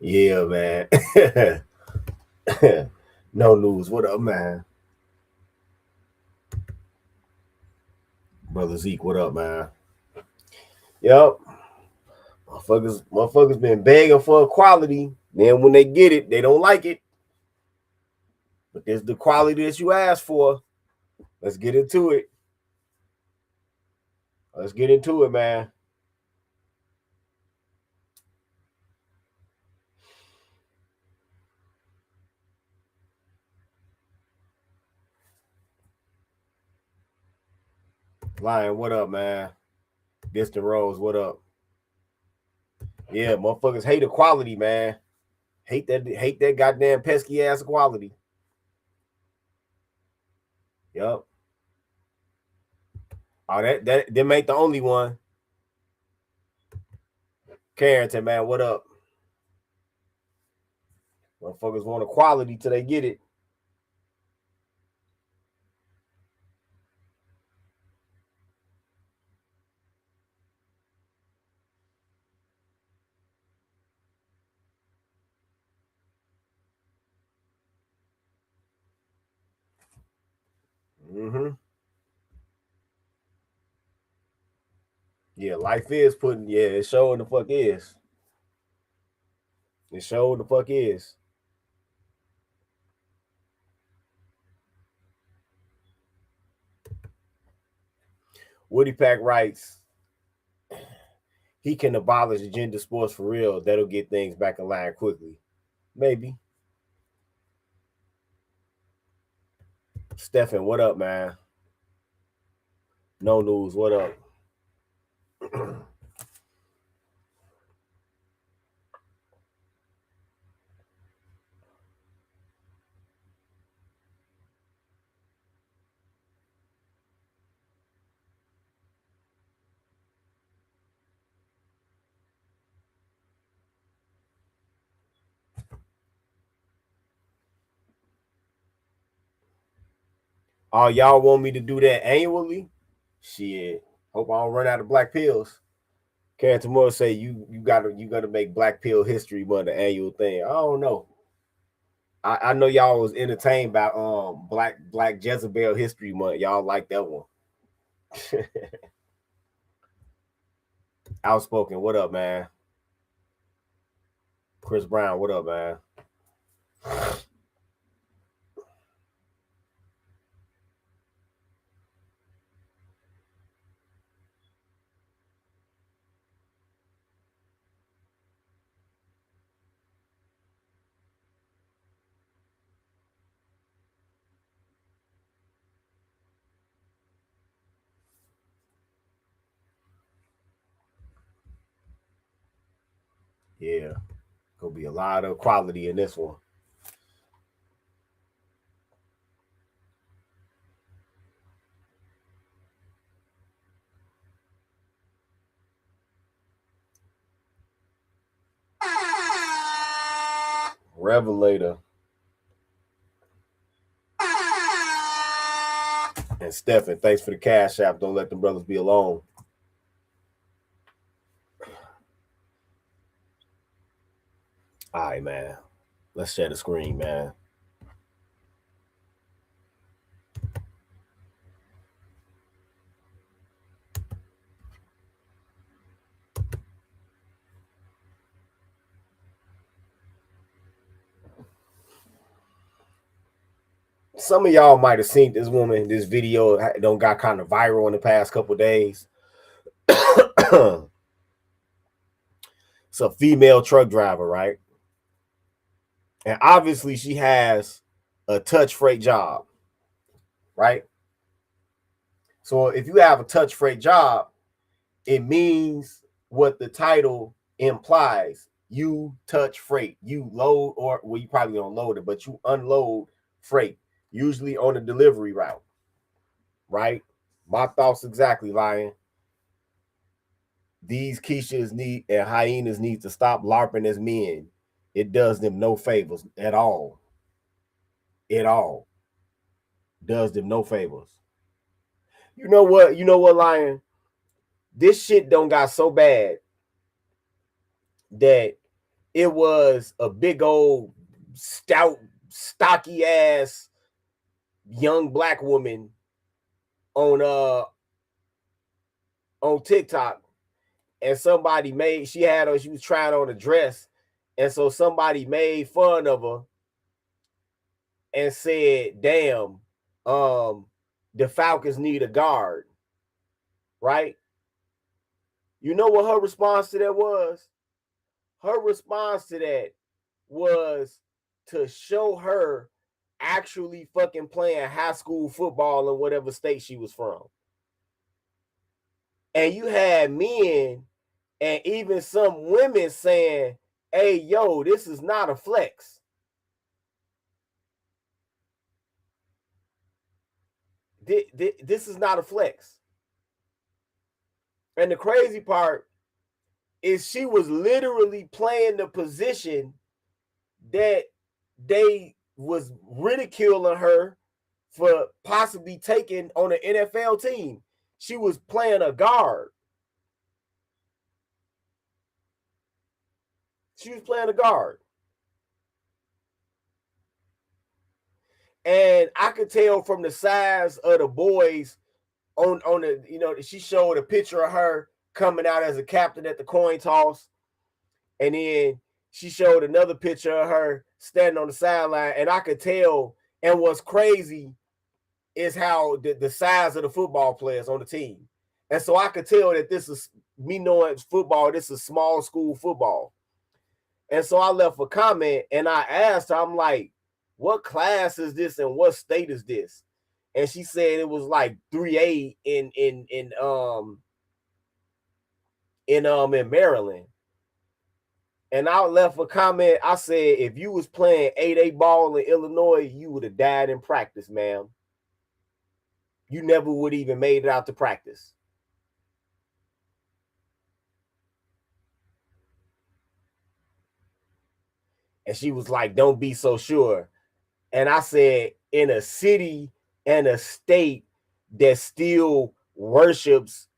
Yeah, man. No news. What up, man? Brother Zeke, what up, man? Yep. Motherfuckers been begging for equality. Then when they get it, they don't like it. But there's the quality that you asked for. Let's get into it. Let's get into it, man. Lion, what up, man? Distant Rose, what up? Yeah, motherfuckers hate equality, man. Hate that goddamn pesky ass equality. Yep. Oh, that them ain't the only one. Carrington, man, what up? Motherfuckers want equality till they get it. Mm-hmm. Yeah, life is putting. Yeah, it showing the fuck is. It showing the fuck is. Woody Pack writes, he can abolish gender sports for real. That'll get things back in line quickly. Maybe. Stefan, what up, man? No news, what up? Oh, y'all want me to do that annually? Shit. Hope I don't run out of black pills. Karen Tamura say you gotta make Black Pill History Month the annual thing. I don't know. I know y'all was entertained by Black Jezebel History Month. Y'all like that one. Outspoken, what up, man? Chris Brown, what up, man? Yeah, gonna be a lot of quality in this one. Revelator and Stephen, thanks for the cash app. Don't let them brothers be alone. All right, man. Let's share the screen, man. Some of y'all might have seen this woman, this video don't got kind of viral in the past couple days. It's a female truck driver, right? And obviously she has a touch freight job, right? So if you have a touch freight job, it means what the title implies. You touch freight. You load, or well, you probably don't load it, but you unload freight, usually on a delivery route, right? My thoughts exactly, Lion. These Keishas need and hyenas need to stop LARPing as men. It does them no favors at all. At all. Does them no favors. You know what? You know what, Lion? This shit don't got so bad that it was a big old stout, stocky ass young black woman on TikTok, and somebody she was trying on a dress, and so somebody made fun of her and said, damn, the Falcons need a guard, right? You know what her response to that was? Her response to that was to show her actually fucking playing high school football in whatever state she was from. And you had men and even some women saying, hey, yo, this is not a flex. This is not a flex. And the crazy part is she was literally playing the position that they was ridiculing her for possibly taking on an NFL team. She was playing a guard. She was playing a guard. And I could tell from the size of the boys on the, you know, she showed a picture of her coming out as a captain at the coin toss. And then she showed another picture of her standing on the sideline. And I could tell, and what's crazy is how the size of the football players on the team. And so I could tell that this is, me knowing football, this is small school football. And so I left a comment and I asked her, I'm like, what class is this and what state is this? And she said it was like 3A in Maryland. And I left a comment. I said, if you was playing 8A ball in Illinois, you would have died in practice, ma'am. You never would even made it out to practice. And she was like, don't be so sure. And I said, in a city and a state that still worships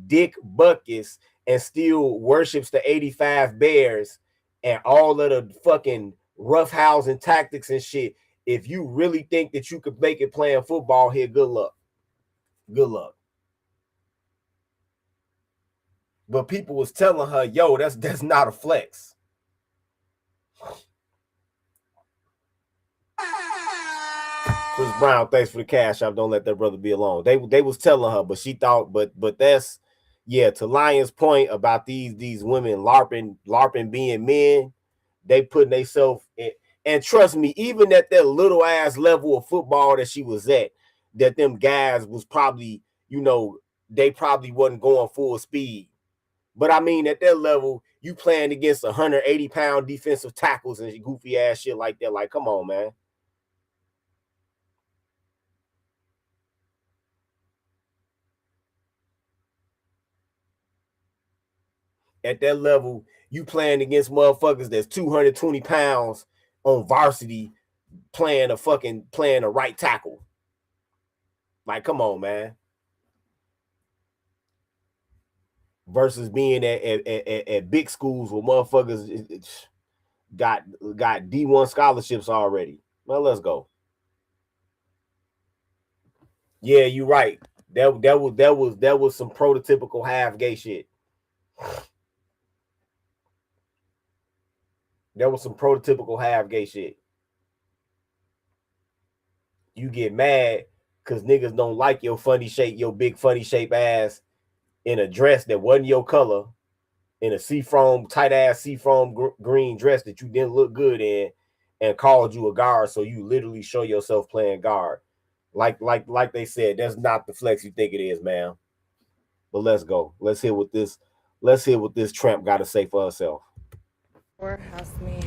Dick Butkus and still worships the 85 Bears and all of the fucking roughhousing tactics and shit, if you really think that you could make it playing football here, good luck. Good luck. But people was telling her, yo, that's not a flex. Chris Brown, thanks for the cash out. Don't let that brother be alone. They was telling her, but she thought, but that's, yeah, to Lion's point about these women LARPing being men, they putting themselves in. And trust me, even at that little ass level of football that she was at, that them guys was probably, you know, they probably wasn't going full speed. But I mean, at that level, you playing against 180-pound defensive tackles and goofy ass shit like that. Like, come on, man. At that level, you playing against motherfuckers that's 220 pounds on varsity playing a right tackle. Like, come on, man. Versus being at big schools where motherfuckers got D1 scholarships already. Well, let's go. Yeah, you're right. That was some prototypical half gay shit. That was some prototypical half gay shit. You get mad because niggas don't like your funny shape, your big funny shape ass in a dress that wasn't your color, in a seafoam, tight ass seafoam green dress that you didn't look good in, and called you a guard. So you literally show yourself playing guard. Like they said, that's not the flex you think it is, man. But let's go. Let's hear what this tramp got to say for herself. Warehouse man,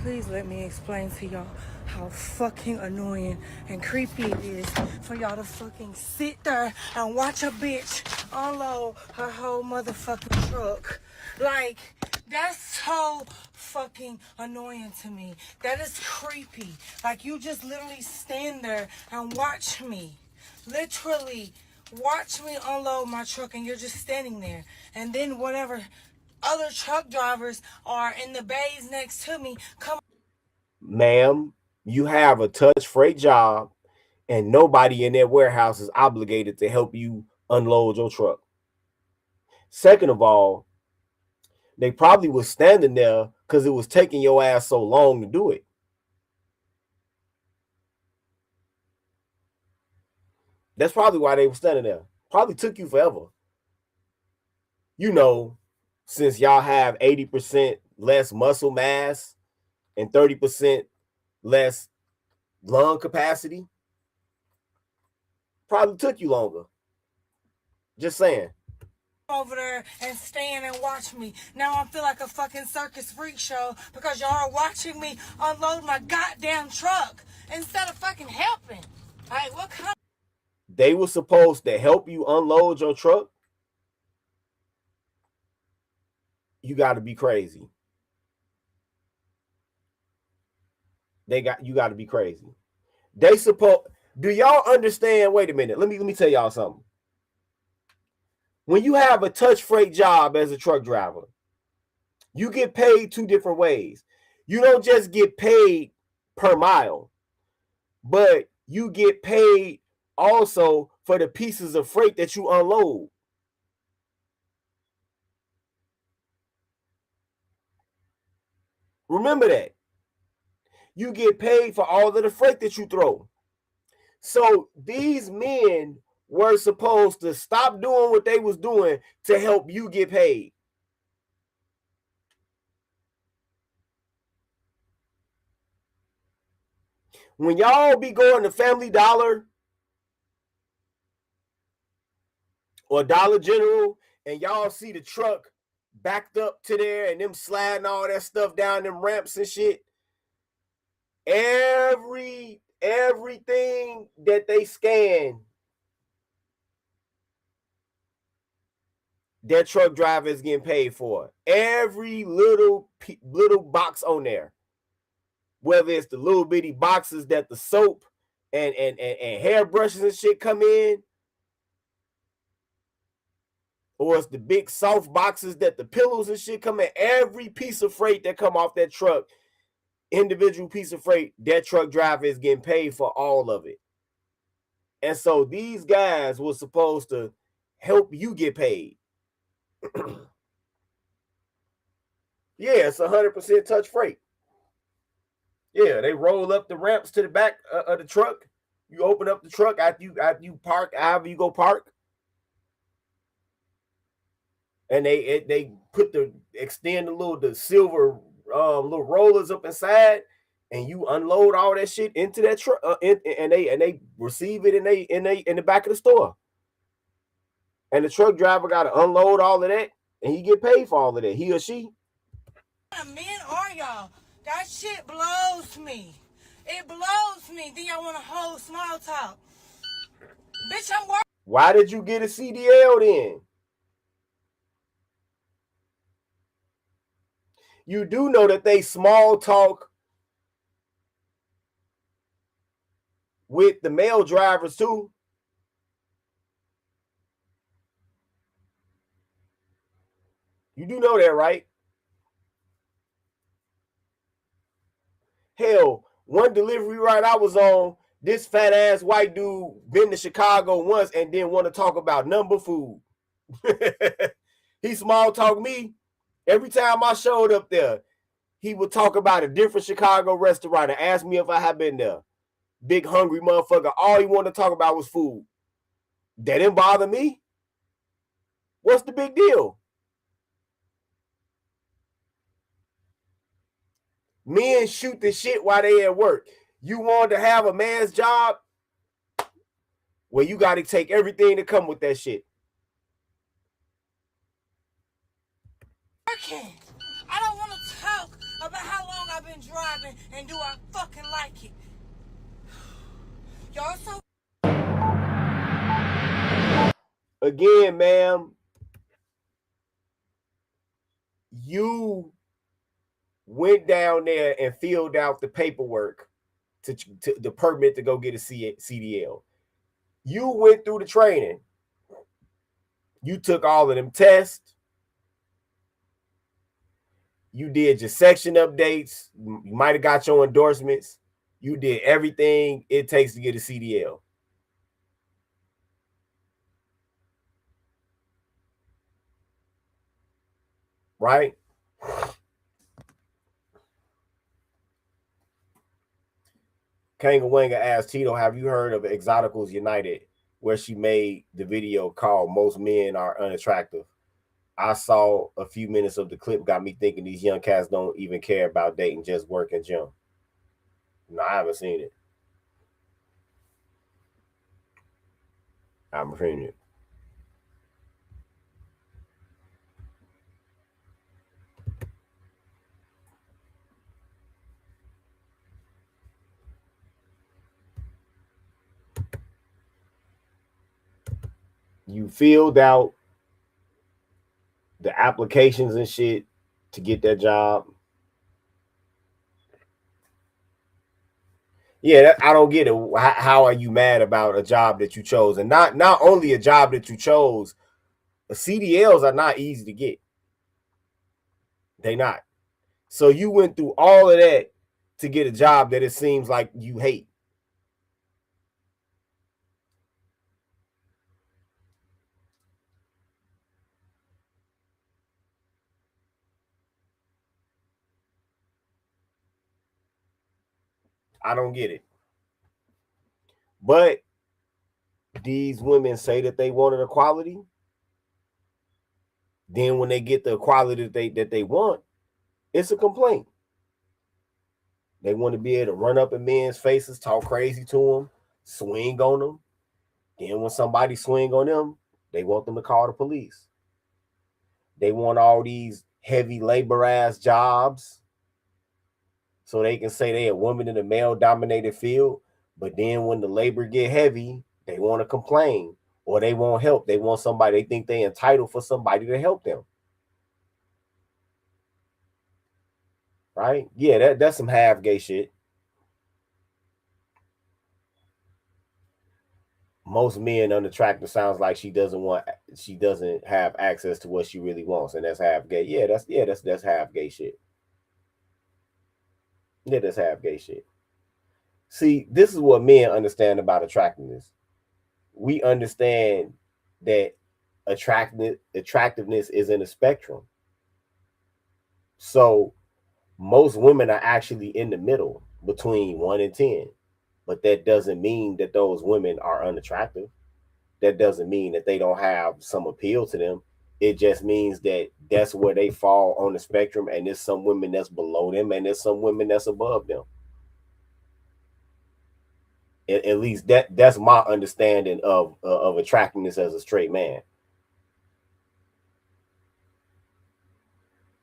please let me explain to y'all how fucking annoying and creepy it is for y'all to fucking sit there and watch a bitch unload her whole motherfucking truck. Like, that's so fucking annoying to me. That is creepy. Like, you just literally stand there and watch me. Literally watch me unload my truck and you're just standing there. And then whatever other truck drivers are in the bays next to me. Come on. Ma'am, you have a touch freight job, and nobody in that warehouse is obligated to help you unload your truck. Second of all, they probably was standing there because it was taking your ass so long to do it. That's probably why they were standing there. Probably took you forever. You know, since y'all have 80% less muscle mass and 30% less lung capacity, probably took you longer. Just saying. Over there and stand and watch me. Now I feel like a fucking circus freak show because y'all are watching me unload my goddamn truck instead of fucking helping. Like, what kind? They were supposed to help you unload your truck. You got to be crazy. You got to be crazy. They supposed. Do y'all understand? Wait a minute. Let me tell y'all something. When you have a touch freight job as a truck driver, you get paid two different ways. You don't just get paid per mile, but you get paid also for the pieces of freight that you unload. Remember that. You get paid for all of the freight that you throw. So these men were supposed to stop doing what they was doing to help you get paid. When y'all be going to Family Dollar or Dollar General and y'all see the truck backed up to there and them sliding all that stuff down them ramps and shit, everything that they scan, that truck driver is getting paid for. Every little box on there, whether it's the little bitty boxes that the soap and hairbrushes and shit come in, or it's the big soft boxes that the pillows and shit come in. Every piece of freight that come off that truck, individual piece of freight, that truck driver is getting paid for all of it. And so these guys were supposed to help you get paid. Yeah, it's 100% touch freight. Yeah, they roll up the ramps to the back of the truck. You open up the truck after you park, however you go park. And they extend the silver little rollers up inside, and you unload all that shit into that truck, and they receive it in the back of the store. And the truck driver got to unload all of that, and he get paid for all of that. He or she. What kind of men are y'all? That shit blows me. It blows me. Then y'all want to hold small talk. Bitch, I'm working. Why did you get a CDL then? You do know that they small talk with the male drivers too. You do know that, right? Hell, one delivery ride I was on, this fat ass white dude been to Chicago once and didn't want to talk about number food. He small talk me. Every time I showed up there, he would talk about a different Chicago restaurant and ask me if I had been there. Big hungry motherfucker. All he wanted to talk about was food. That didn't bother me. What's the big deal? Men shoot the shit while they at work. You want to have a man's job? Well, you got to take everything to come with that shit. I don't want to talk about how long I've been driving and do I fucking like it. Y'all so... Again, ma'am, you went down there and filled out the paperwork to the permit to go get a CDL. You went through the training. You took all of them tests. You did your section updates. You might have got your endorsements. You did everything it takes to get a CDL. Right? Kanga Wanga asked Tito, have you heard of Exoticals United, where she made the video called Most Men Are Unattractive? I saw a few minutes of the clip, got me thinking these young cats don't even care about dating, just work and gym. No, I haven't seen it. I haven't seen it. You filled out the applications and shit to get that job. Yeah, I don't get it. How are you mad about a job that you chose? And not only a job that you chose, the CDLs are not easy to get. They not. So you went through all of that to get a job that it seems like you hate. I don't get it. But these women say that they wanted equality. Then when they get the equality that they want, it's a complaint. They want to be able to run up in men's faces, talk crazy to them, swing on them. Then when somebody swing on them, they want them to call the police. They want all these heavy labor ass jobs so they can say they're a woman in a male dominated field. But then when the labor get heavy, they want to complain or they want help. They want somebody, they think they entitled for somebody to help them. Right? Yeah, that's some half gay shit. Most men unattractive sounds like she doesn't have access to what she really wants, and that's half gay. That's half gay shit. Yeah, that's half gay shit. See, this is what men understand about attractiveness. We understand that attractiveness is in a spectrum. So most women are actually in the middle between 1 and 10. But that doesn't mean that those women are unattractive. That doesn't mean that they don't have some appeal to them. It just means that that's where they fall on the spectrum, and there's some women that's below them, and there's some women that's above them. At least that's my understanding of attractiveness as a straight man.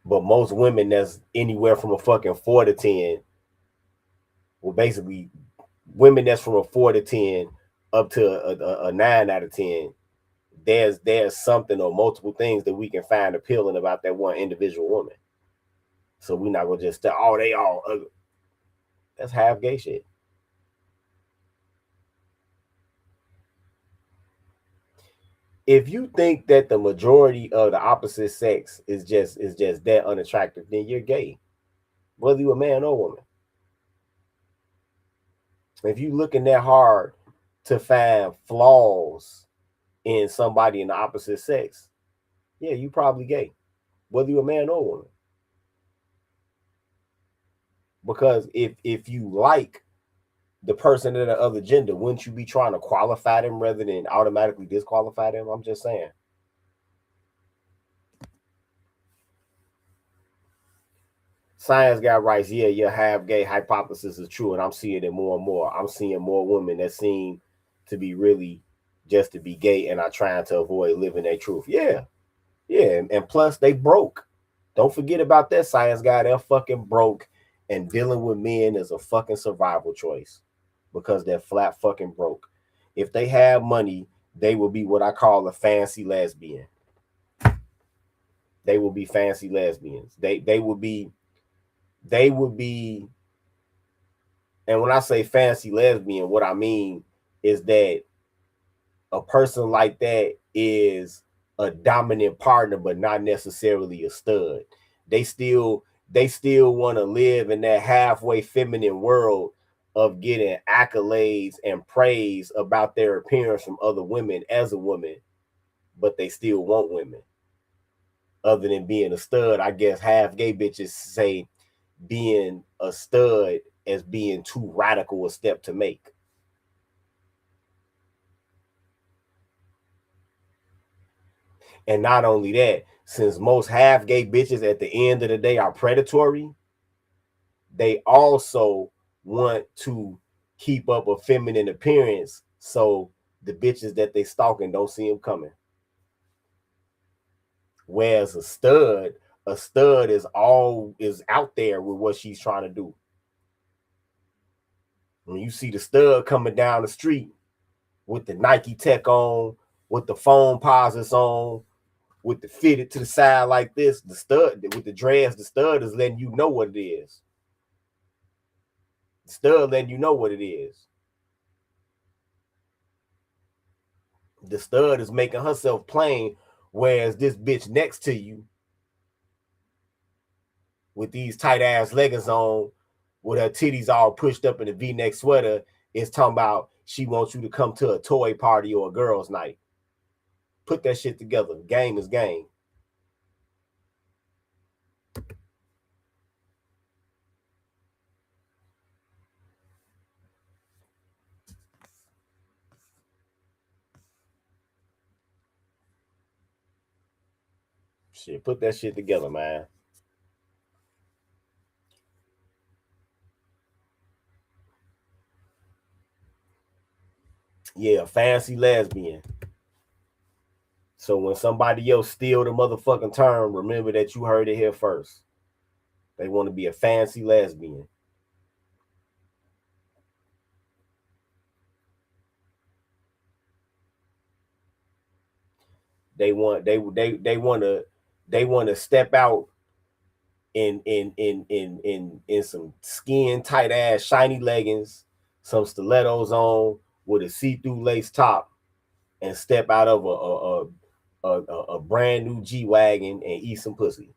But most women that's anywhere from a fucking 4 to 10, well, basically women that's from a 4 to 10 up to a 9 out of 10, there's something or multiple things that we can find appealing about that one individual woman. So we're not gonna just say, they all ugly. That's half gay shit. If you think that the majority of the opposite sex is just that unattractive, then you're gay, whether you're a man or woman. If you looking that hard to find flaws in somebody in the opposite sex, yeah, you probably gay, whether you're a man or woman. Because if you like the person of the other gender, wouldn't you be trying to qualify them rather than automatically disqualify them? I'm just saying. Science guy writes, yeah, your half gay hypothesis is true, and I'm seeing it more and more. I'm seeing more women that seem to be really just to be gay and are trying to avoid living their truth. Yeah. And plus they broke. Don't forget about that, science guy. They're fucking broke, and dealing with men is a fucking survival choice because they're flat fucking broke. If they have money, they will be what I call a fancy lesbian. They will be fancy lesbians. They would be, and when I say fancy lesbian, what I mean is that a person like that is a dominant partner, but not necessarily a stud. They still they still want to live in that halfway feminine world of getting accolades and praise about their appearance from other women as a woman, but they still want women. Other than being a stud, I guess half gay bitches say being a stud as being too radical a step to make. And not only that, since most half gay bitches at the end of the day are predatory, they also want to keep up a feminine appearance so the bitches that they stalking don't see them coming. Whereas a stud is out there with what she's trying to do. When you see the stud coming down the street with the Nike Tech on, with the phone posits on, with the fitted to the side like this, the stud with the dreads, the stud is letting you know what it is. The stud letting you know what it is. The stud is making herself plain, whereas this bitch next to you with these tight ass leggings on, with her titties all pushed up in a V-neck sweater, is talking about she wants you to come to a toy party or a girls' night. Put that shit together. Game is game. Shit, put that shit together, man. Yeah, fancy lesbian. So when somebody else steal the motherfucking term, remember that you heard it here first. They want to be a fancy lesbian. They want to step out in some skin tight ass shiny leggings, some stilettos on with a see-through lace top, and step out of a brand new G-Wagon and eat some pussy.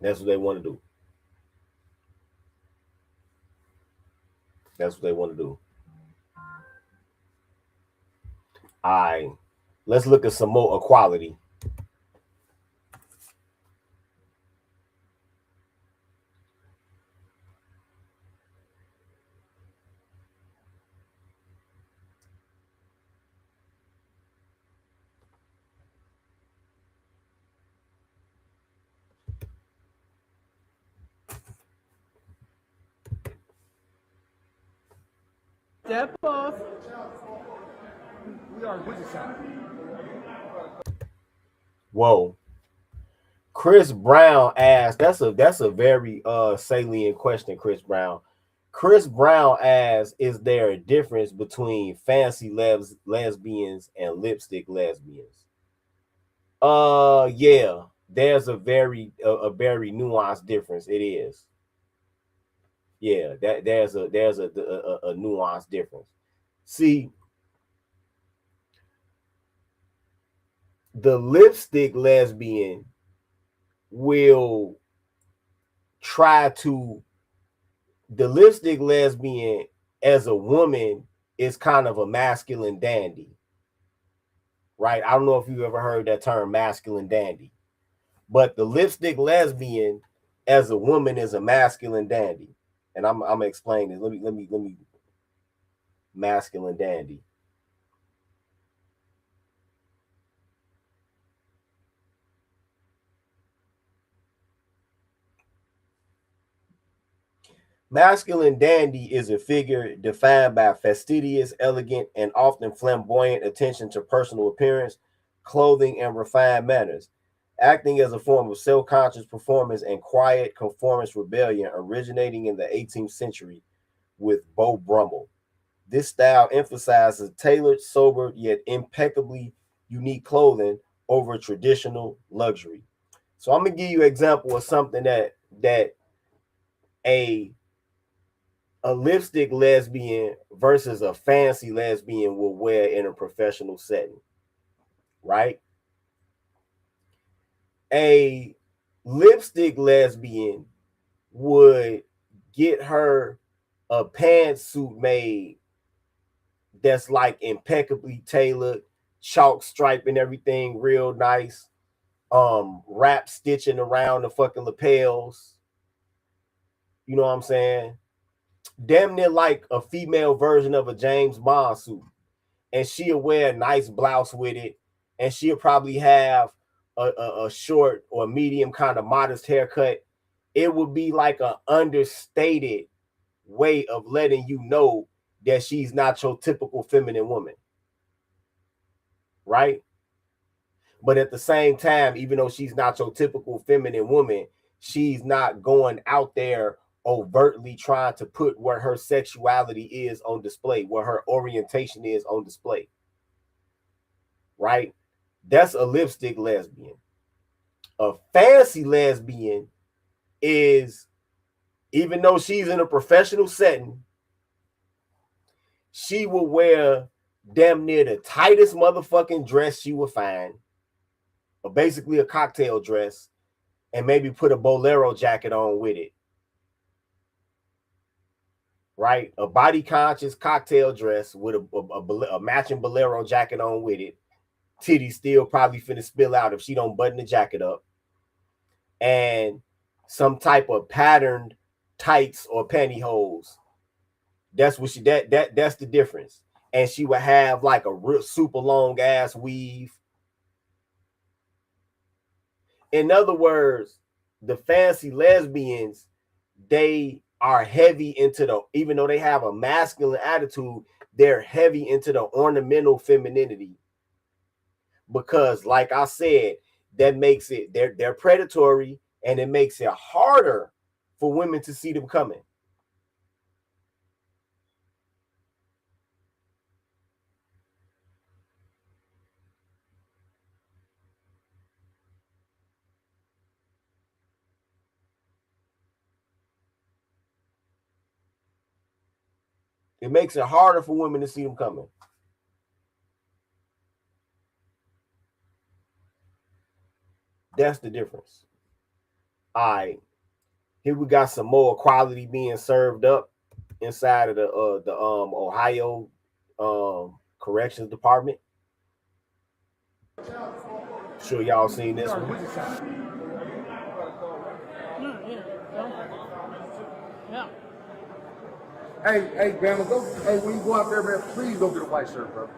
That's what they want to do. That's what they want to do. All right, let's look at some more equality. Step off. We are with the Whoa. Chris Brown asked, that's a very salient question, Chris Brown. Chris Brown asks, is there a difference between fancy lesbians and lipstick lesbians? Yeah, there's a very nuanced difference. It is. Yeah, there's a nuanced difference. See, the lipstick lesbian will try to, the lipstick lesbian as a woman is kind of a masculine dandy, right? I don't know if you ever heard that term, masculine dandy, but the lipstick lesbian as a woman is a masculine dandy, and I'm gonna explain this. Let me masculine dandy. Masculine dandy is a figure defined by fastidious, elegant, and often flamboyant attention to personal appearance, clothing, and refined manners, acting as a form of self-conscious performance and quiet conformist rebellion originating in the 18th century with Beau Brummel. This style emphasizes tailored, sober, yet impeccably unique clothing over traditional luxury. So I'm gonna give you an example of something that a lipstick lesbian versus a fancy lesbian will wear in a professional setting, right? A lipstick lesbian would get her a pantsuit made that's like impeccably tailored, chalk stripe and everything real nice, wrap stitching around the fucking lapels. You know what I'm saying? Damn near like a female version of a James Bond suit. And she'll wear a nice blouse with it, and she'll probably have a short or medium kind of modest haircut. It would be like an understated way of letting you know that she's not your typical feminine woman, right? But at the same time, even though she's not your typical feminine woman, she's not going out there overtly trying to put where her sexuality is on display, where her orientation is on display, right? That's a lipstick lesbian. A fancy lesbian is, even though she's in a professional setting, she will wear damn near the tightest motherfucking dress she will find, or basically a cocktail dress, and maybe put a bolero jacket on with it. Right? A body conscious cocktail dress with a matching bolero jacket on with it. Titty still probably finna spill out if she don't button the jacket up. And some type of patterned tights or pantyhose. That's what that's the difference. And she would have like a real super long ass weave. In other words, the fancy lesbians, they are heavy into the, even though they have a masculine attitude, they're heavy into the ornamental femininity. Because like I said, that makes it, they're predatory, and it makes it harder for women to see them coming. It makes it harder for women to see them coming. That's the difference. All right. Here we got some more equality being served up inside of the Ohio Corrections Department. Sure y'all seen this one. Yeah. Hey, Bama, go. Hey, when you go out there, man, please go get a white shirt, bro.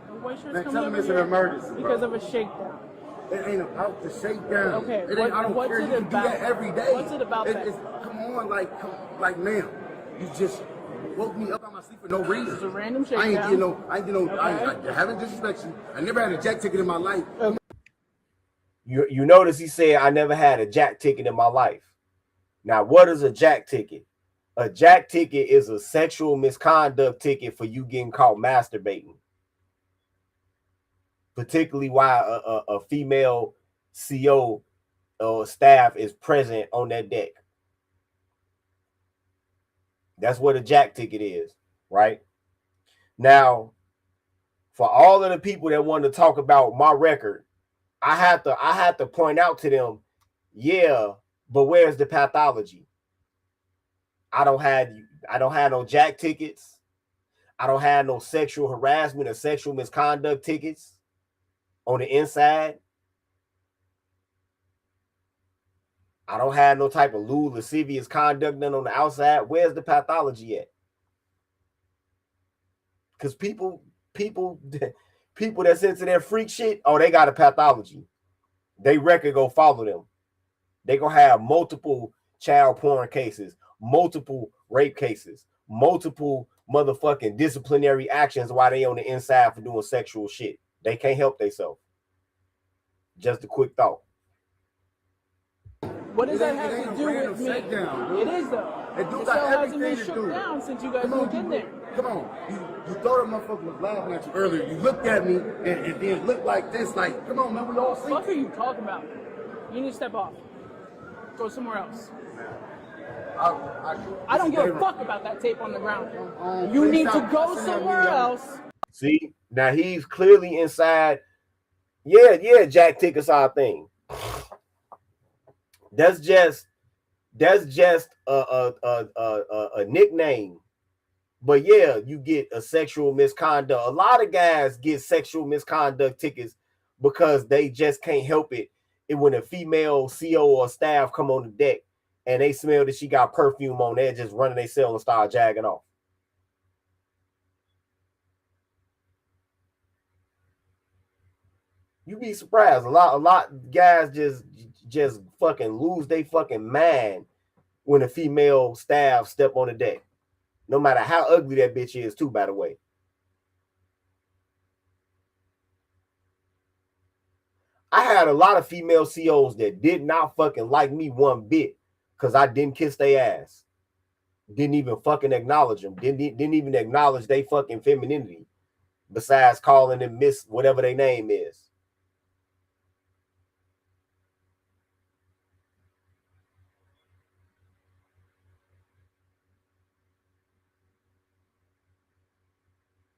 The white shirt's Man, coming tell them over it's an here emergency, because bro. of a shakedown. It ain't about the shakedown. Okay, It ain't, I don't what's care. it You can about? do that every day. What's it about that? Come on, like, ma'am, you just woke me up out my sleep for no reason. It's a random I shakedown. ain't get no. I haven't disrespect you. I never had a jack ticket in my life. Okay. You notice he said, I never had a jack ticket in my life. Now, what is a jack ticket? A jack ticket is a sexual misconduct ticket for you getting caught masturbating. Particularly while a female CO or staff is present on that deck. That's what a jack ticket is, right? Now, for all of the people that want to talk about my record, I have to point out to them, yeah, but where's the pathology? I don't have no jack tickets. I don't have no sexual harassment or sexual misconduct tickets on the inside. I don't have no type of lewd, lascivious conduct done on the outside. Where's the pathology at? Because people that's into their freak shit, oh, they got a pathology. They record go follow them. They gonna have multiple child porn cases, multiple rape cases, multiple motherfucking disciplinary actions while they on the inside for doing sexual shit. They can't help themselves. Just a quick thought. What does that have It to ain't do a random with me? shakedown, dude. It is though. It do The got show hasn't been everything to shook do. down since you guys Come moved on, in there. Come on. You thought that motherfucker was laughing at you earlier. You looked at me and then looked like this. Like, come on, man, we all see. What are you talking about? You need to step off. Go somewhere else. I don't give a fuck about that tape on the ground. You need to go somewhere else. See, now he's clearly inside Yeah, Jack Ticket's our thing. That's just a nickname. But yeah, you get a sexual misconduct. A lot of guys get sexual misconduct tickets because they just can't help it. And when a female CO or staff come on the deck and they smell that she got perfume on, they're just running their cell and start jagging off. You'd be surprised. A lot guys just fucking lose their fucking mind when a female staff step on the deck. No matter how ugly that bitch is, too, by the way. I had a lot of female COs that did not fucking like me one bit because I didn't kiss their ass. Didn't even fucking acknowledge them. Didn't even acknowledge their fucking femininity. Besides calling them Miss whatever their name is.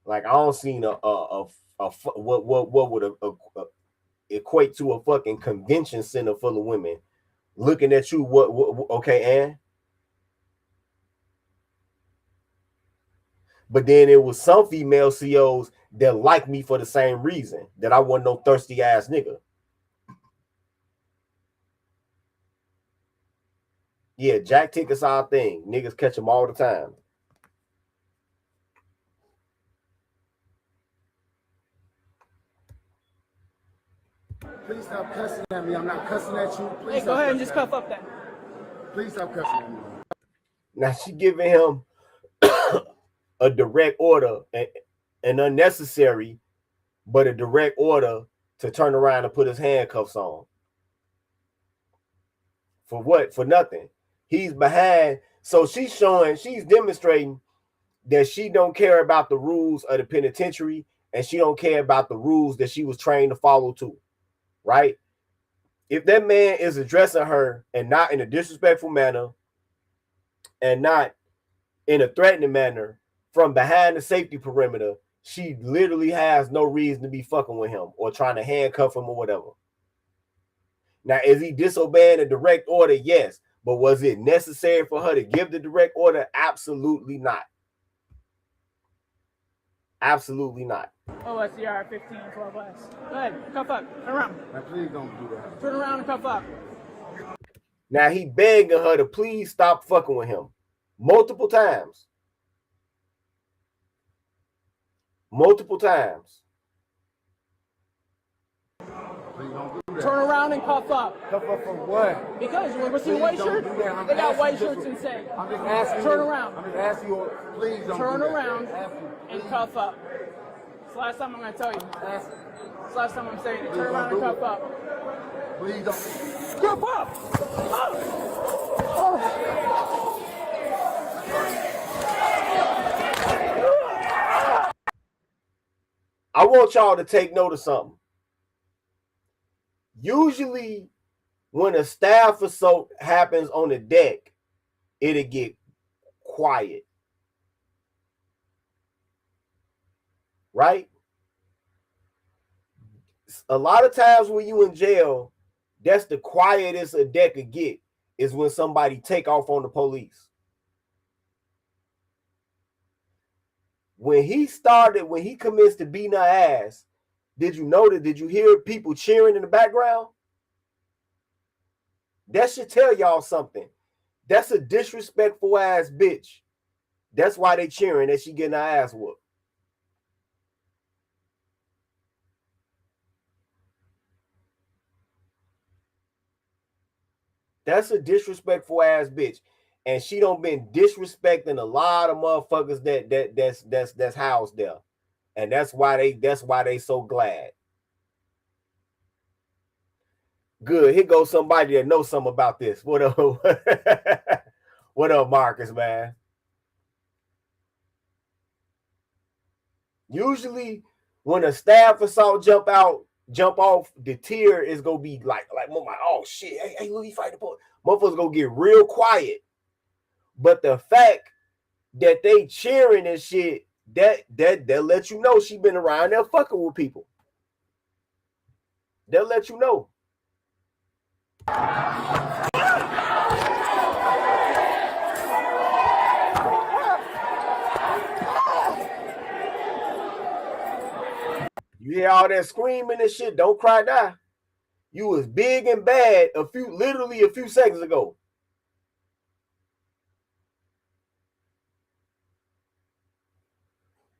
Like I don't seen what would equate to a fucking convention center full of women looking at you. What okay, Ann? But then it was some female COs that liked me for the same reason, that I wasn't no thirsty ass nigga. Yeah, Jack Ticket's our thing. Niggas catch them all the time. Please stop cussing at me. I'm not cussing at you. Please Hey, go ahead and just cuff up then. Please stop cussing at me. Now she giving him a direct order, an unnecessary, but a direct order to turn around and put his handcuffs on. For what? For nothing. He's behind. So she's demonstrating that she don't care about the rules of the penitentiary and she don't care about the rules that she was trained to follow too. Right? If that man is addressing her and not in a disrespectful manner and not in a threatening manner from behind the safety perimeter, she literally has no reason to be fucking with him or trying to handcuff him or whatever. Now, is he disobeying a direct order? Yes. But was it necessary for her to give the direct order? Absolutely not. Absolutely not. OSCR 1512S. Go ahead, cuff up. Turn around. Now, please don't do that. Turn around and cuff up. Now he begging her to please stop fucking with him. Multiple times. Multiple times. Please don't do that. Turn around and cuff up. Cuff up for what? Because you ever see Please white don't shirts? do that. I'm They got asking white you shirts to- and say, I'm just asking turn you. around. I'm just asking you. Please don't Turn do that. around Ask you, and please. cuff up. It's the last time I'm going to tell you. Ask, It's the last time I'm saying it. Please Turn around don't and do cuff it. up. please don't. Cuff up! I want y'all to take note of something. Usually, when a staff assault happens on the deck, it'll get quiet. Right? A lot of times when you in jail, that's the quietest a deck could get, is when somebody take off on the police. When he commenced to beat her ass, did you hear people cheering in the background? That should tell y'all something. That's a disrespectful ass bitch. That's why they cheering that she getting her ass whooped. That's a disrespectful ass bitch. And she don't been disrespecting a lot of motherfuckers that's housed there. And that's why they so glad. Good. Here goes somebody that knows something about this. What up? What up, Marcus, man? Usually when a staff assault jump off, the tear is gonna be like oh shit, hey, look, he fight the police. Motherfuckers gonna get real quiet. But the fact that they cheering and shit, that let you know she been around there fucking with people. They'll let you know. You hear all that screaming and shit, don't cry now. You was big and bad literally a few seconds ago.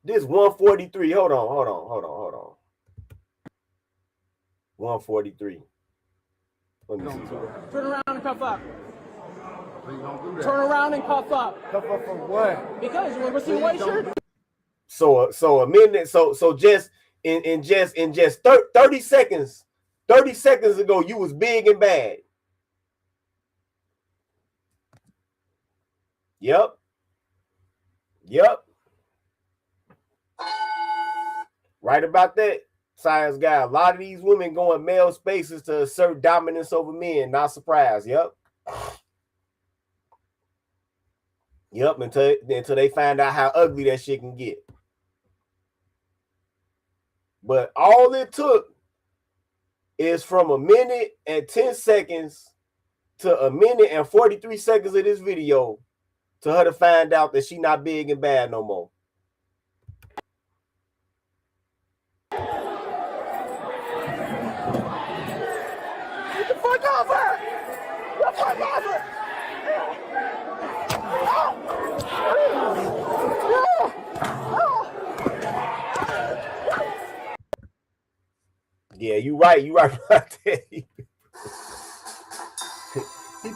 This 143. Hold on. 143. Let me see. Turn around and cuff up. Please don't do that. Turn around and cuff up. Cuff up for what? Because you ever see a white shirt? So a minute. So just in just 30 seconds. 30 seconds ago, you was big and bad. Yep. Right about that, science guy. A lot of these women go in male spaces to assert dominance over men. Not surprised. Yep. Until they find out how ugly that shit can get. But all it took is from a minute and 10 seconds to a minute and 43 seconds of this video to her to find out that she not big and bad no more. Get the fuck off her! Get the fuck off her! Yeah, you right about that. He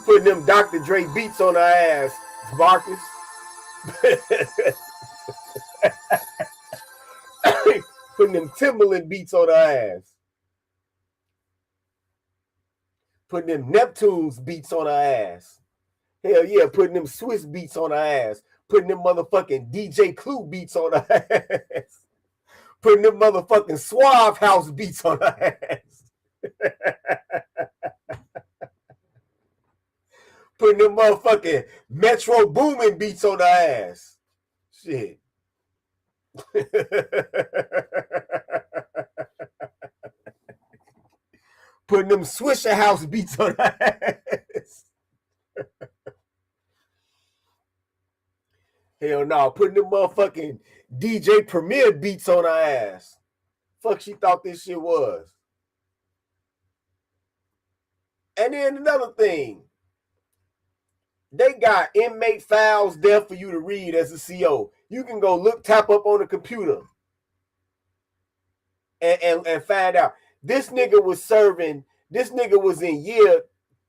putting them Dr. Dre beats on her ass, Marcus. Putting them Timberland beats on her ass. Putting them Neptunes beats on her ass. Hell yeah, putting them Swiss beats on her ass. Putting them motherfucking DJ Clue beats on her ass. Putting them motherfucking Suave House beats on her ass. Putting them motherfucking Metro Boomin beats on her ass. Shit. Putting them Swisher House beats on her ass. Hell no, putting them motherfucking DJ Premier beats on her ass. Fuck she thought this shit was. And then another thing. They got inmate files there for you to read as a CO. You can go tap up on the computer and find out. This nigga was in year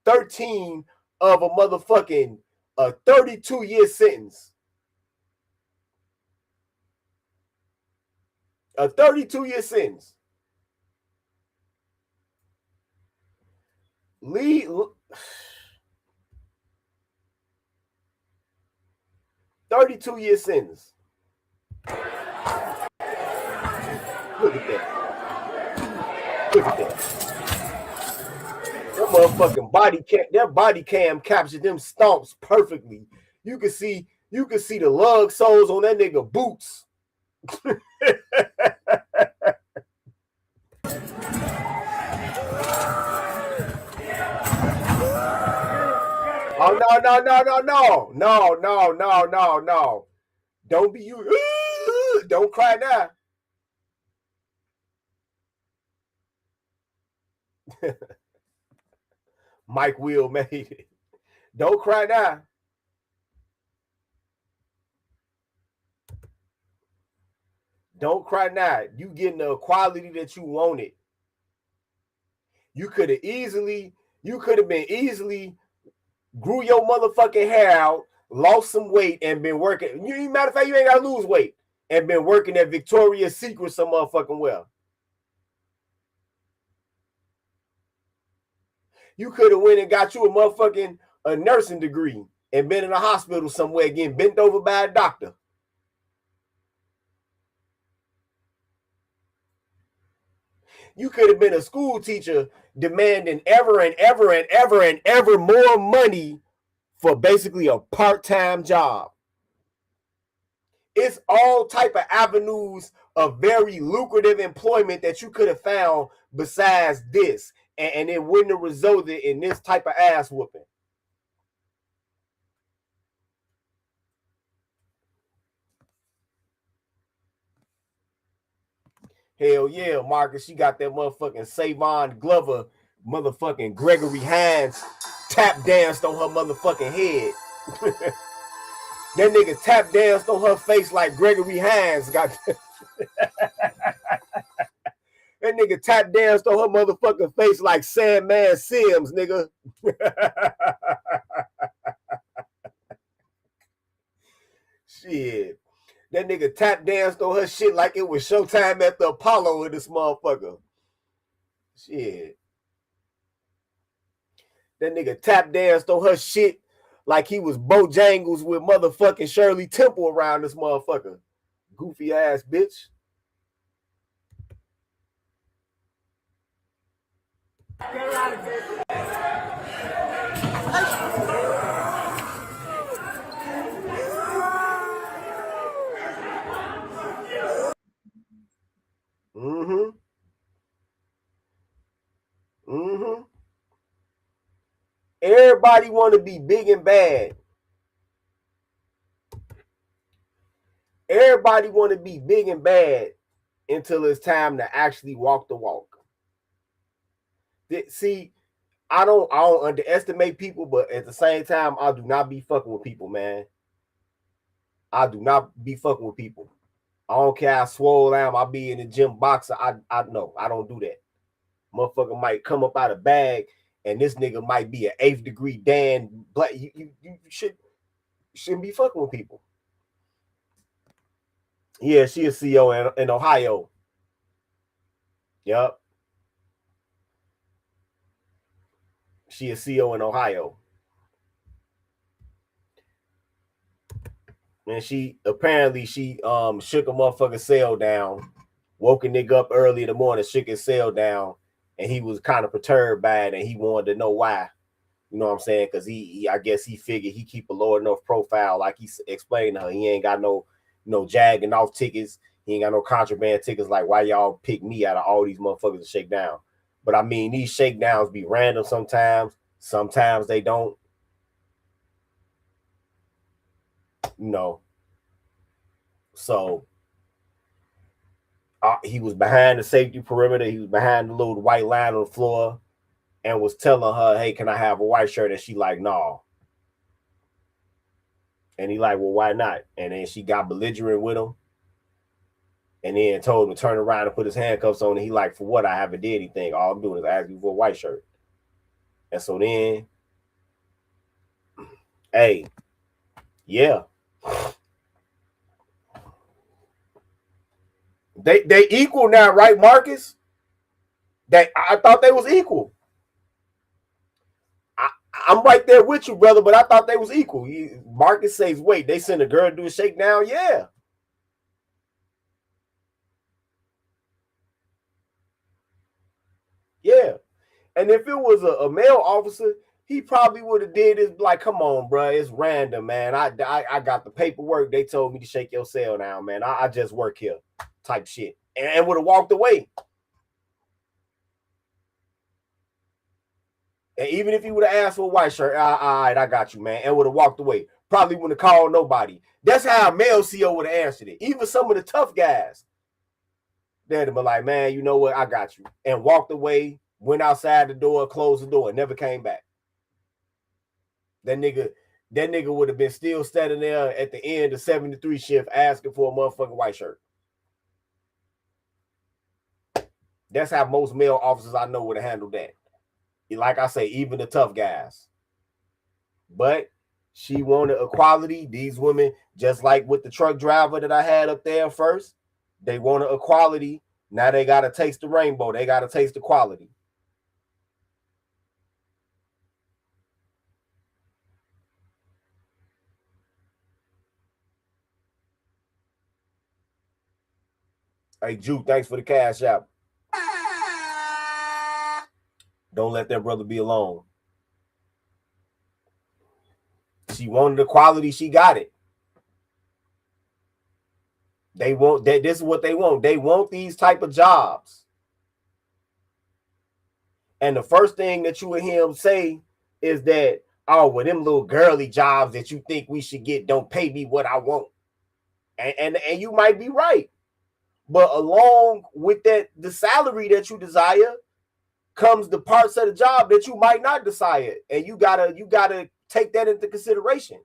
13 of a motherfucking 32-year sentence. A 32-year sentence. Lee... 32-year sentence. Look at that. Look at that. That motherfucking body cam captured them stomps perfectly. You can see the lug soles on that nigga boots. Oh no. Don't be you. Don't cry now. Mike Will made it. Don't cry now. Don't cry now. You getting the equality that you wanted. You could have been easily grew your motherfucking hair out, lost some weight, and been working. Matter of fact, you ain't got to lose weight and been working at Victoria's Secret some motherfucking well. You could have went and got you a nursing degree and been in a hospital somewhere getting bent over by a doctor. You could have been a school teacher demanding ever more money for basically a part-time job. It's all type of avenues a very lucrative employment that you could have found besides this, and it wouldn't have resulted in this type of ass whooping. Hell yeah, Marcus. She got that motherfucking Savon Glover, motherfucking Gregory Hines tap danced on her motherfucking head. That nigga tap danced on her face like Gregory Hines got. That nigga tap danced on her motherfucking face like Sandman Sims, nigga. Shit. That nigga tap danced on her shit like it was Showtime at the Apollo in this motherfucker. Shit. That nigga tap danced on her shit like he was Bojangles with motherfucking Shirley Temple around this motherfucker. Goofy ass bitch. Mm-hmm. Mm-hmm. Everybody want to be big and bad. Everybody want to be big and bad until it's time to actually walk the walk. See, I don't underestimate people, but at the same time, I do not be fucking with people, man. I do not be fucking with people. I don't care how swole I am. I be in the gym boxer. I know. I don't do that. Motherfucker might come up out of bag, and this nigga might be an 8th degree Dan Black. You shouldn't be fucking with people. Yeah, she a CEO in Ohio. Yep. She a CEO in Ohio. And she shook a motherfucking cell down, woke a nigga up early in the morning, shook his cell down, and he was kind of perturbed by it, and he wanted to know why. You know what I'm saying? Because I guess he figured he keep a low enough profile, like he explained to her. He ain't got no jagging off tickets. He ain't got no contraband tickets. Like, why y'all pick me out of all these motherfuckers to shake down? But I mean, these shakedowns be random sometimes. Sometimes they don't. So he was behind the safety perimeter. He was behind the little white line on the floor and was telling her, hey, can I have a white shirt? And she like, no. And he like, well, why not? And then she got belligerent with him and then told him to turn around and put his handcuffs on. And he like, for what? I haven't did anything. All I'm doing is asking for a white shirt. And so then, hey, yeah. They equal now, right, Marcus? I thought they was equal. I'm right there with you, brother, but I thought they was equal. Marcus says, wait, they sent a girl to do a shakedown? Yeah. Yeah. And if it was a male officer, he probably would have did it like, come on, bro, it's random, man. I got the paperwork. They told me to shake your cell down, man. I just work here type shit. And would have walked away. And even if he would have asked for a white shirt, all right, I got you, man, and would have walked away. Probably wouldn't have called nobody. That's how a male CO would have answered it. Even some of the tough guys, they'd have been like, man, you know what? I got you. And walked away, went outside the door, closed the door, and never came back. That nigga would have been still standing there at the end of 73 shift asking for a motherfucking white shirt. That's how most male officers I know would have handled that. Like I say, even the tough guys. But she wanted equality. These women, just like with the truck driver that I had up there first, they wanted equality. Now they got to taste the rainbow. They got to taste equality. Hey, Juke, thanks for the cash out. Don't let that brother be alone. She wanted equality. She got it. They want that. This is what they want. They want these type of jobs. And the first thing that you would hear him say is that, oh, well, them little girly jobs that you think we should get don't pay me what I want. And you might be right. But along with that, the salary that you desire comes the parts of the job that you might not desire. And you gotta take that into consideration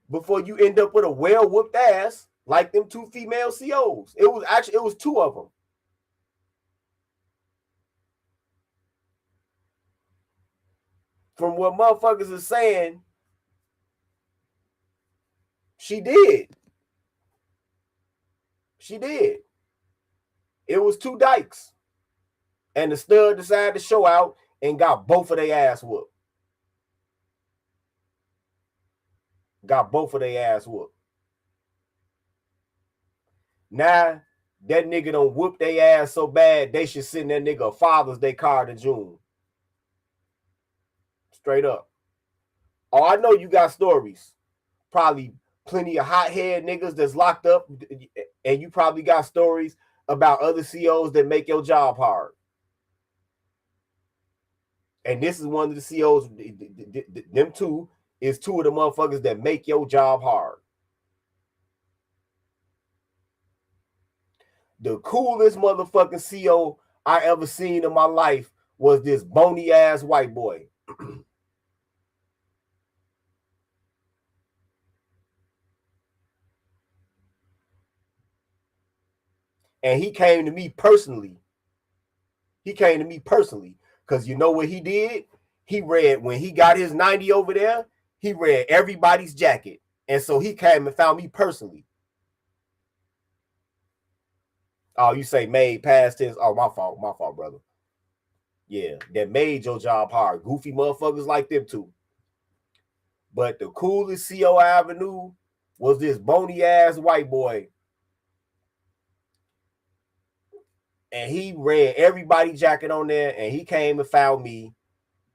before you end up with a well-whooped ass like them two female COs. It was two of them. From what motherfuckers are saying, she did. She did. It was two dykes. And the stud decided to show out and got both of their ass whooped. Got both of their ass whooped. Now, that nigga done whoop their ass so bad, they should send that nigga a Father's Day card in June. Straight up. Oh, I know you got stories. Probably plenty of hothead niggas that's locked up, and you probably got stories about other COs that make your job hard. And this is one of the COs, them two is two of the motherfuckers that make your job hard. The coolest motherfucking CO I ever seen in my life was this bony ass white boy. And he came to me personally. Because you know what he did? He read, when he got his 90 over there, he read everybody's jacket. And so he came and found me personally. Oh, you say made past tense. Oh, my fault, brother. Yeah, that made your job hard. Goofy motherfuckers like them too. But the coolest CO I ever knew was this bony ass white boy. And he read everybody's jacket on there, and he came and found me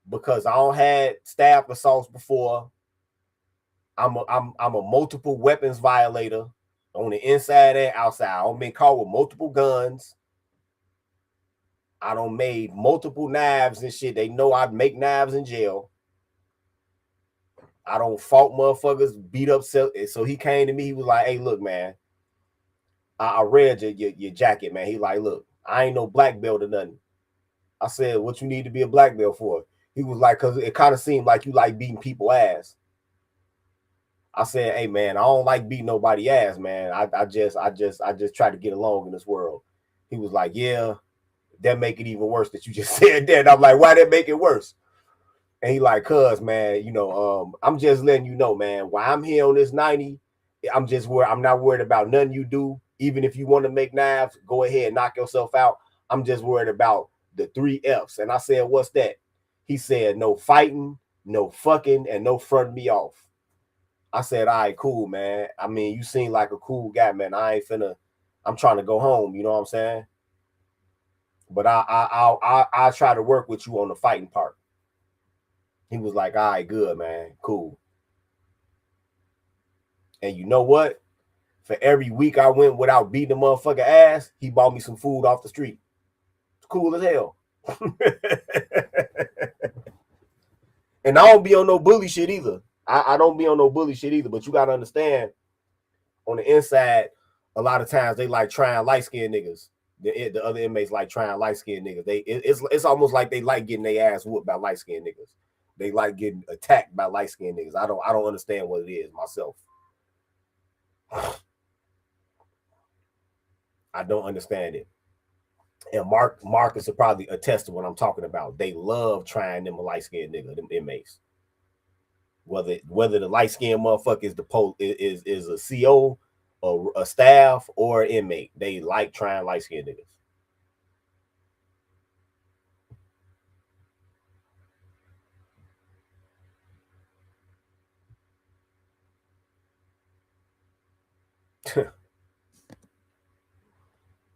because I don't had staff assaults before. I'm a multiple weapons violator on the inside and outside. I've been caught with multiple guns. I done made multiple knives and shit. They know I make knives in jail. I don't fault motherfuckers, beat up. So he came to me. He was like, hey, look, man. I read your jacket, man. He like, look, I ain't no black belt or nothing. I said, what you need to be a black belt for? He was like, because it kind of seemed like you like beating people ass. I said, hey, man, I don't like beating nobody ass, man. I just try to get along in this world. He was like, yeah, that make it even worse that you just said that. And I'm like, why that make it worse? And he like, cuz, man, I'm just letting you know, man, while I'm here on this 90, I'm not worried about nothing you do. Even if you want to make knives, go ahead and knock yourself out. I'm just worried about the 3 F's. And I said, what's that? He said, no fighting, no fucking, and no fronting me off. I said, all right, cool, man. I mean, you seem like a cool guy, man. I'm trying to go home. You know what I'm saying? But I'll try to work with you on the fighting part. He was like, all right, good, man. Cool. And you know what? For every week I went without beating the motherfucker ass, he bought me some food off the street. It's cool as hell. And I don't be on no bully shit either. I don't be on no bully shit either, but you got to understand, on the inside, a lot of times they like trying light-skinned niggas. The other inmates like trying light-skinned niggas. It's almost like they like getting their ass whooped by light-skinned niggas. They like getting attacked by light-skinned niggas. I don't understand what it is myself. I don't understand it. And Marcus will probably attest to what I'm talking about. They love trying them a light-skinned nigga, them inmates. Whether the light-skinned motherfucker is a CO or a staff or an inmate, they like trying light-skinned niggas.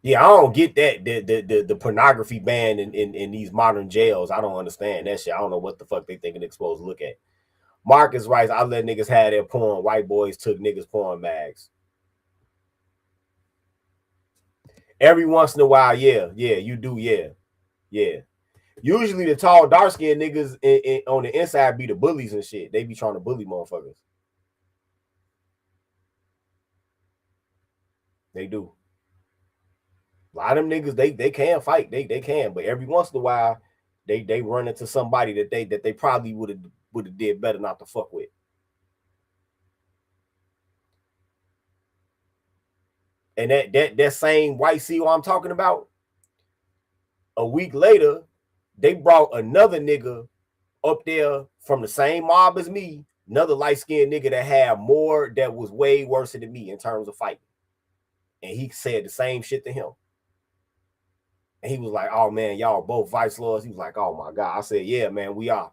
Yeah, I don't get that. The pornography ban in these modern jails. I don't understand that shit. I don't know what the fuck they thinking they're supposed to look at. Marcus writes, I let niggas have their porn. White boys took niggas' porn mags. Every once in a while, yeah, you do, yeah. Usually the tall, dark-skinned niggas on the inside be the bullies and shit. They be trying to bully motherfuckers. They do. A lot of them niggas, they can fight. They can, but every once in a while, they run into somebody that they probably would have did better not to fuck with. And that same white seal I'm talking about, a week later, they brought another nigga up there from the same mob as me, another light-skinned nigga that had more, that was way worse than me in terms of fighting. And he said the same shit to him. And he was like, oh man, y'all both vice lords. He was like, oh my God. I said, yeah, man, we are.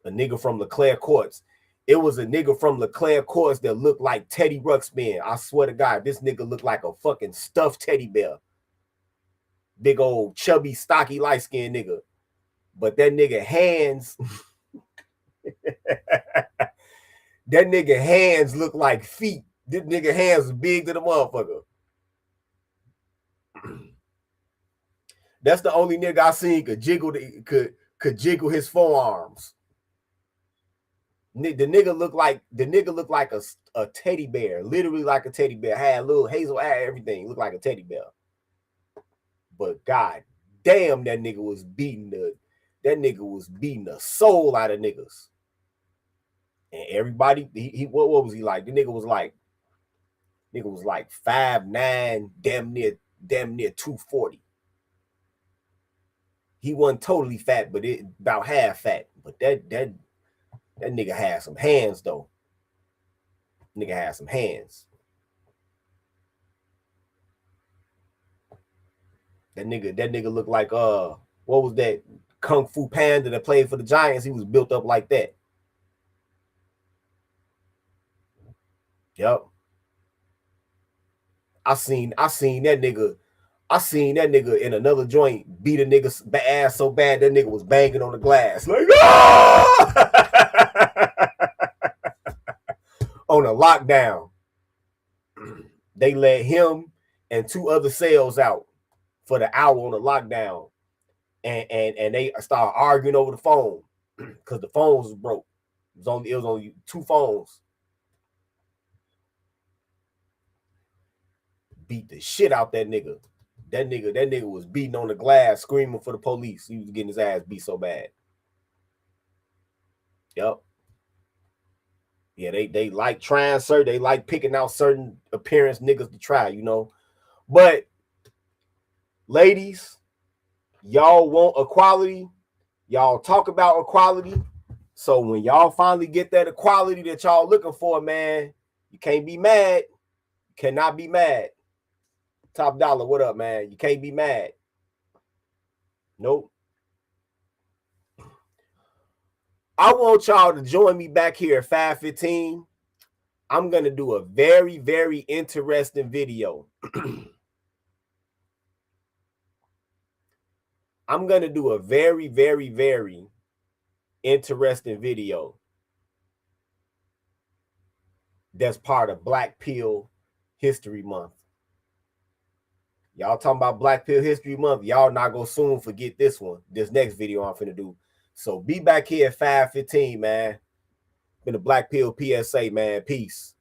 A nigga from LeClaire Courts. It was a nigga from LeClaire Courts that looked like Teddy Ruxpin. I swear to God, this nigga looked like a fucking stuffed teddy bear. Big old chubby, stocky, light-skinned nigga. But that nigga hands, that nigga hands look like feet. This nigga hands was big to the motherfucker. That's the only nigga I seen could jiggle his forearms. The nigga looked like a teddy bear, literally like a teddy bear. Had a little hazel eye, everything. Looked like a teddy bear. But God damn, that nigga was beating the soul out of niggas. And everybody, what was he like? The nigga was like 5'9", damn near 240. He wasn't totally fat, but it about half fat. But that nigga had some hands though. Nigga had some hands. That nigga looked like what was that Kung Fu Panda that played for the Giants? He was built up like that. Yep. I seen that nigga. I seen that nigga in another joint beat a nigga's ass so bad that nigga was banging on the glass. Like, ah! On a lockdown. They let him and 2 other cells out for the hour on the lockdown. And they started arguing over the phone because the phones was broke. It was only 2 phones. Beat the shit out that nigga. That nigga was beating on the glass, screaming for the police. He was getting his ass beat so bad. Yep. Yeah, they like trying certain, they like picking out certain appearance niggas to try, you know. But ladies, y'all want equality. Y'all talk about equality. So when y'all finally get that equality that y'all looking for, man, you can't be mad. You cannot be mad. Top Dollar, what up, man? You can't be mad. Nope. I want y'all to join me back here at 5:15. I'm going to do a very, very interesting video. I'm going to do a very, very, very interesting video that's part of Black Pill History Month. Y'all talking about Black Pill History Month. Y'all not going to soon forget this one, this next video I'm finna do. So be back here at 5:15, man. Been a Black Pill PSA, man. Peace.